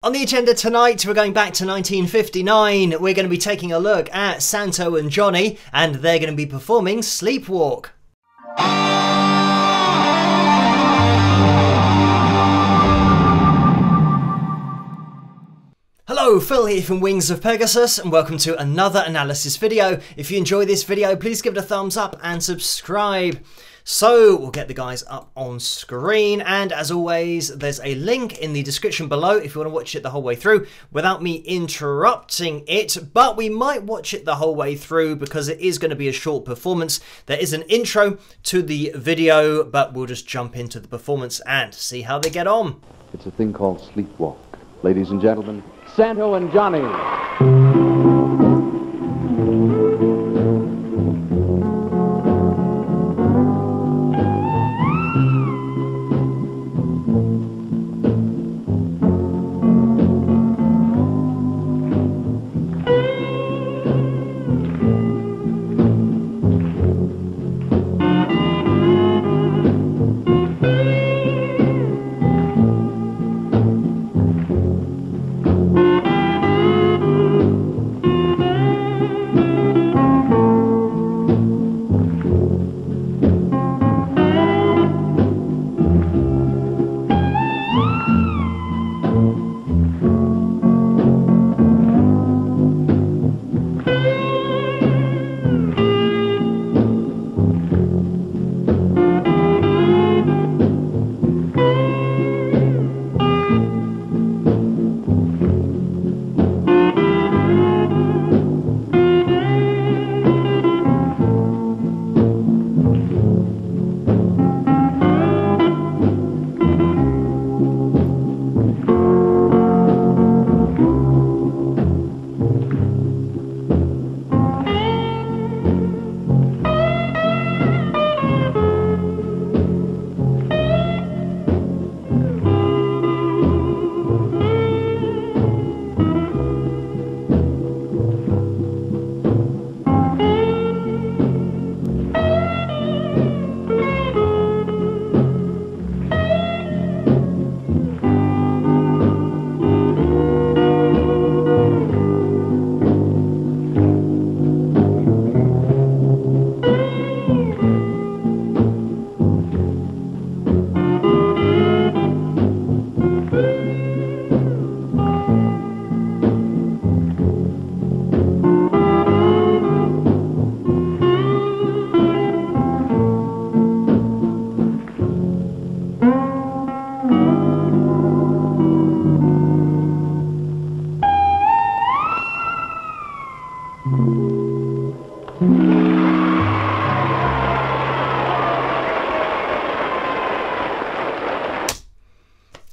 On the agenda tonight, we're going back to 1959. We're going to be taking a look at Santo and Johnny, and they're going to be performing Sleepwalk. Hello, Phil here from Wings of Pegasus, and welcome to another analysis video. If you enjoy this video, please give it a thumbs up and subscribe. So we'll get the guys up on screen, and as always there's a link in the description below if you want to watch it the whole way through without me interrupting it. But we might watch it the whole way through because it is going to be a short performance. There is an intro to the video, but we'll just jump into the performance and see how they get on. It's a thing called Sleepwalk. Ladies and gentlemen, Santo and Johnny.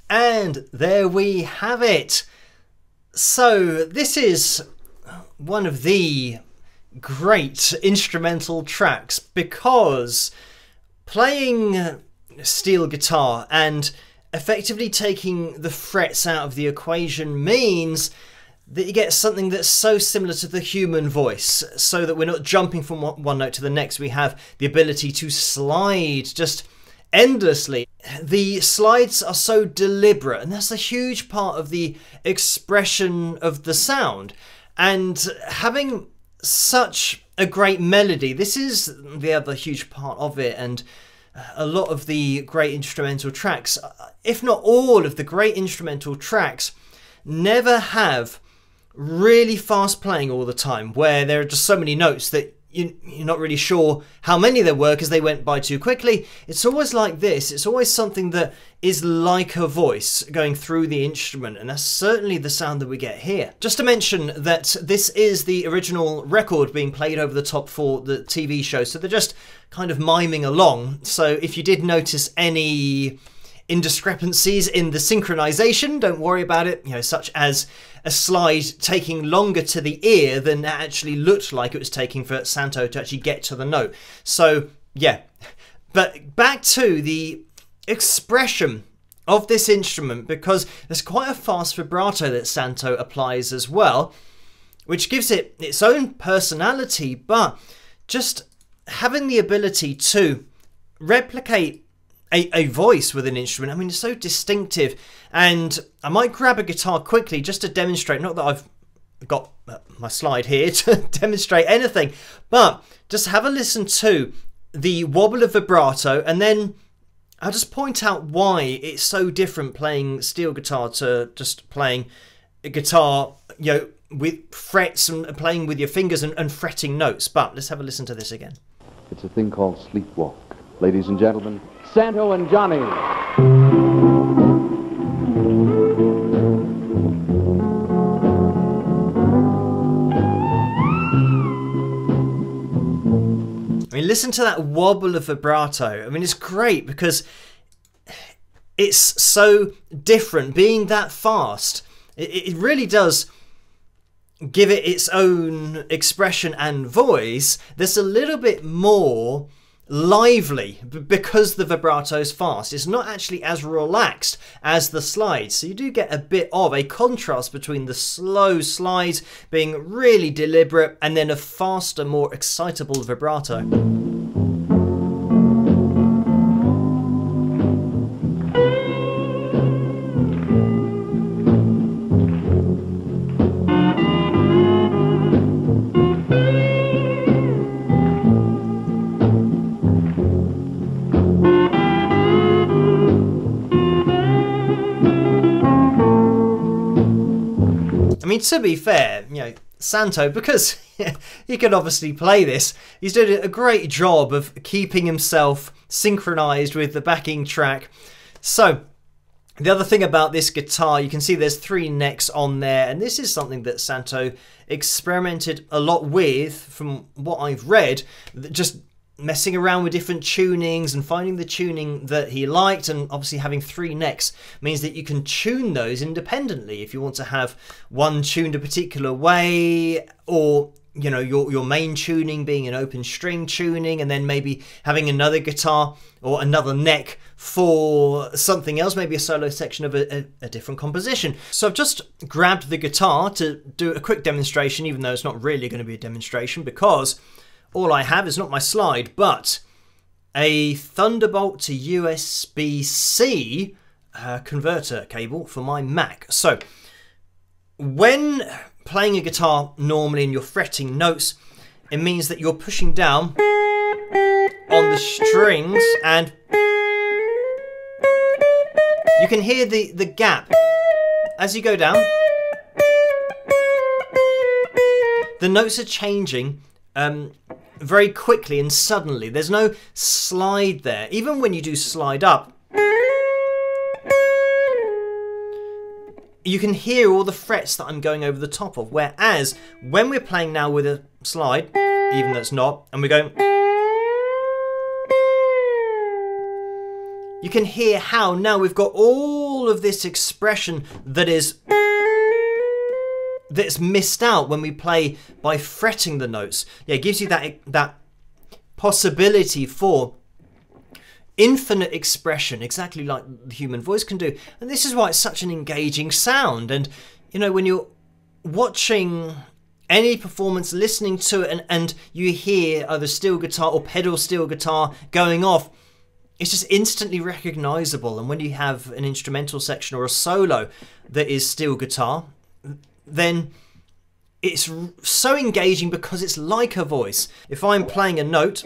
And there we have it. So this is one of the great instrumental tracks because playing steel guitar and effectively taking the frets out of the equation means that you get something that's so similar to the human voice, so that we're not jumping from one note to the next. We have the ability to slide just endlessly. The slides are so deliberate, and that's a huge part of the expression of the sound. And having such a great melody, this is the other huge part of it. And a lot of the great instrumental tracks, if not all of the great instrumental tracks, never have really fast playing all the time, where there are just so many notes that you're not really sure how many there were because they went by too quickly. It's always like this. It's always something that is like a voice going through the instrument, and that's certainly the sound that we get here. Just to mention that this is the original record being played over the top for the TV show, so they're just kind of miming along. So if you did notice any indiscrepancies in the synchronization, don't worry about it, such as a slide taking longer to the ear than it actually looked like it was taking for Santo to actually get to the note. So yeah, but back to the expression of this instrument, because there's quite a fast vibrato that Santo applies as well, which gives it its own personality, but just having the ability to replicate a voice with an instrument. I mean, it's so distinctive. And I might grab a guitar quickly just to demonstrate, not that I've got my slide here to demonstrate anything, but just have a listen to the wobble of vibrato, and then I'll just point out why it's so different playing steel guitar to just playing a guitar, you know, with frets and playing with your fingers and fretting notes. But let's have a listen to this again. It's a thing called sleepwalk. Ladies and gentlemen, Santo and Johnny. I mean, listen to that wobble of vibrato. I mean, it's great because it's so different. Being that fast, it really does give it its own expression and voice that's a little bit more lively because the vibrato is fast. It's not actually as relaxed as the slides, so you do get a bit of a contrast between the slow slides being really deliberate and then a faster, more excitable vibrato. I mean, to be fair, you know, Santo, because he can obviously play this, he's doing a great job of keeping himself synchronized with the backing track. So, the other thing about this guitar, you can see there's 3 necks on there, and this is something that Santo experimented a lot with, from what I've read, just messing around with different tunings and finding the tuning that he liked. And obviously having 3 necks means that you can tune those independently if you want to have one tuned a particular way, or you know, your main tuning being an open string tuning, and then maybe having another guitar or another neck for something else, maybe a solo section of a different composition. So I've just grabbed the guitar to do a quick demonstration, even though it's not really going to be a demonstration because all I have is not my slide, but a Thunderbolt to USB-C converter cable for my Mac. So when playing a guitar normally and you're fretting notes, it means that you're pushing down on the strings and you can hear the gap as you go down. The notes are changing very quickly and suddenly. There's no slide there. Even when you do slide up, you can hear all the frets that I'm going over the top of. Whereas when we're playing now with a slide, even though it's not, and we're going, you can hear how now we've got all of this expression that's missed out when we play by fretting the notes. Yeah, it gives you that possibility for infinite expression, exactly like the human voice can do. And this is why it's such an engaging sound. And you know, when you're watching any performance, listening to it, and you hear either steel guitar or pedal steel guitar going off, it's just instantly recognizable. And when you have an instrumental section or a solo that is steel guitar, then it's so engaging because it's like a voice. If I'm playing a note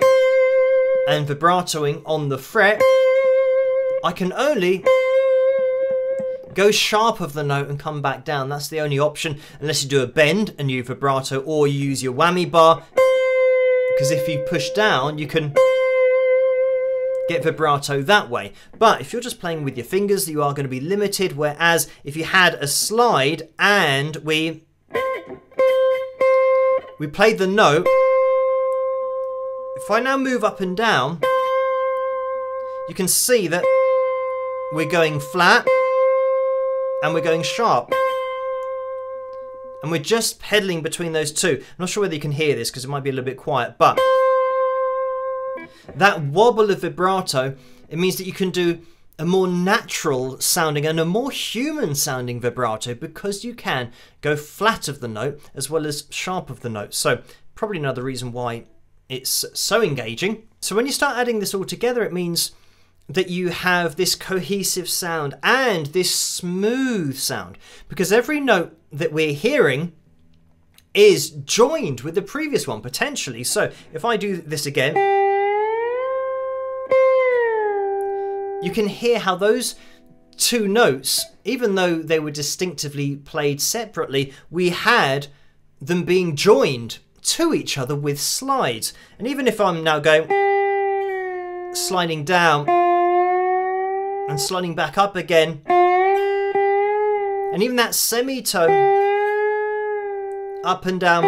and vibratoing on the fret, I can only go sharp of the note and come back down. That's the only option, unless you do a bend and you vibrato, or you use your whammy bar, because if you push down you can get vibrato that way. But if you're just playing with your fingers, you are going to be limited, whereas if you had a slide and we played the note, if I now move up and down, you can see that we're going flat and we're going sharp. And we're just pedaling between those two. I'm not sure whether you can hear this because it might be a little bit quiet, but that wobble of vibrato, it means that you can do a more natural sounding and a more human sounding vibrato because you can go flat of the note as well as sharp of the note. So probably another reason why it's so engaging. So when you start adding this all together, it means that you have this cohesive sound and this smooth sound, because every note that we're hearing is joined with the previous one potentially. So if I do this again, you can hear how those two notes, even though they were distinctively played separately, we had them being joined to each other with slides. And even if I'm now going sliding down and sliding back up again, and even that semitone up and down,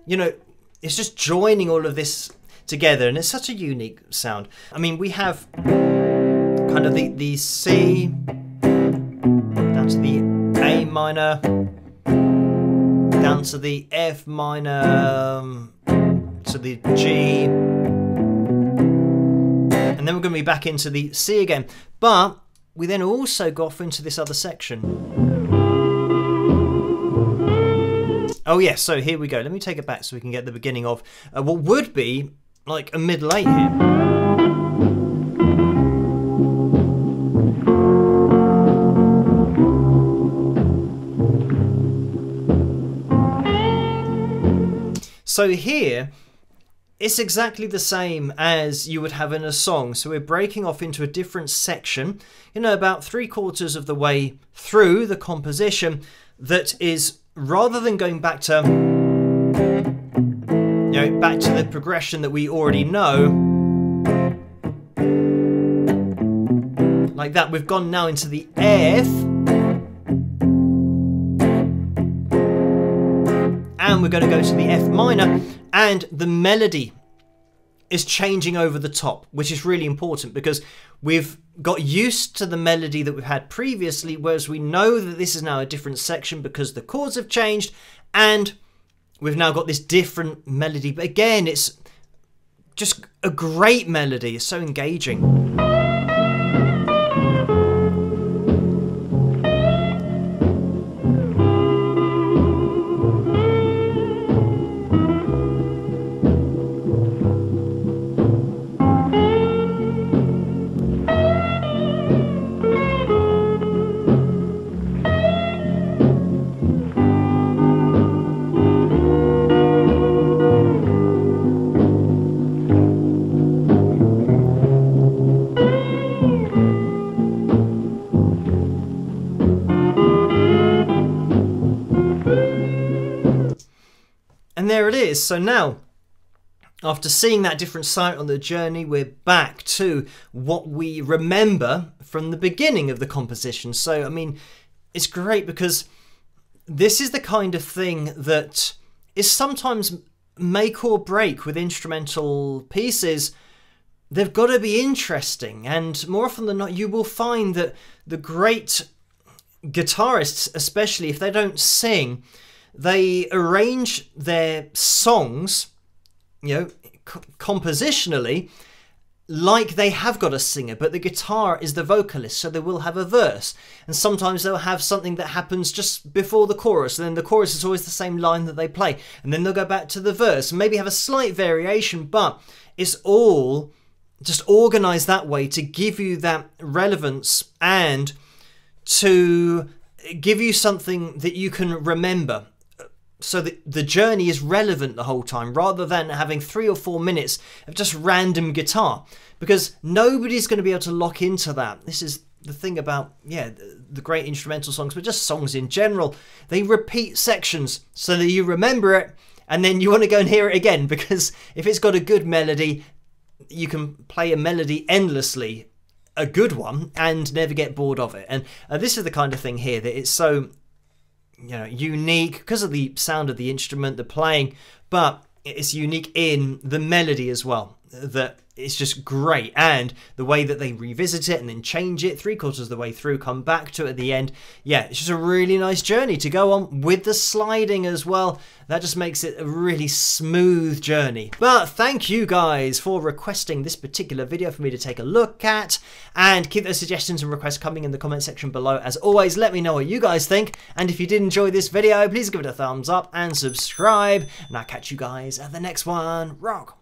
you know, it's just joining all of this together, and it's such a unique sound. I mean, we have kind of the C down to the A minor, down to the F minor, to the G, and then we're going to be back into the C again. But we then also go off into this other section. Oh yeah, so here we go. Let me take it back so we can get the beginning of what would be like a middle eight here. So here, it's exactly the same as you would have in a song. So we're breaking off into a different section, you know, about 3/4 of the way through the composition, that is, rather than going back to, you know, back to the progression that we already know, like that, we've gone now into the F, and we're going to go to the F minor, and the melody is changing over the top, which is really important because we've got used to the melody that we've had previously, whereas we know that this is now a different section because the chords have changed, and we've now got this different melody. But again, it's just a great melody. It's so engaging. And there it is. So now, after seeing that different site on the journey, we're back to what we remember from the beginning of the composition. So, I mean, it's great because this is the kind of thing that is sometimes make or break with instrumental pieces. They've got to be interesting, and more often than not, you will find that the great guitarists, especially if they don't sing, they arrange their songs, you know, compositionally, like they have got a singer, but the guitar is the vocalist, so they will have a verse. And sometimes they'll have something that happens just before the chorus, and then the chorus is always the same line that they play. And then they'll go back to the verse, and maybe have a slight variation, but it's all just organised that way to give you that relevance and to give you something that you can remember, so that the journey is relevant the whole time, rather than having 3 or 4 minutes of just random guitar, because nobody's going to be able to lock into that. This is the thing about, yeah, the great instrumental songs, but just songs in general. They repeat sections so that you remember it, and then you want to go and hear it again, because if it's got a good melody, you can play a melody endlessly, a good one, and never get bored of it. And this is the kind of thing here that it's so, you know, unique because of the sound of the instrument, the playing, but it's unique in the melody as well, that it's just great. And the way that they revisit it and then change it 3/4 of the way through, come back to it at the end. Yeah, it's just a really nice journey to go on with the sliding as well. That just makes it a really smooth journey. But thank you guys for requesting this particular video for me to take a look at, and keep those suggestions and requests coming in the comment section below. As always, let me know what you guys think, and if you did enjoy this video, please give it a thumbs up and subscribe, and I'll catch you guys at the next one. Rock!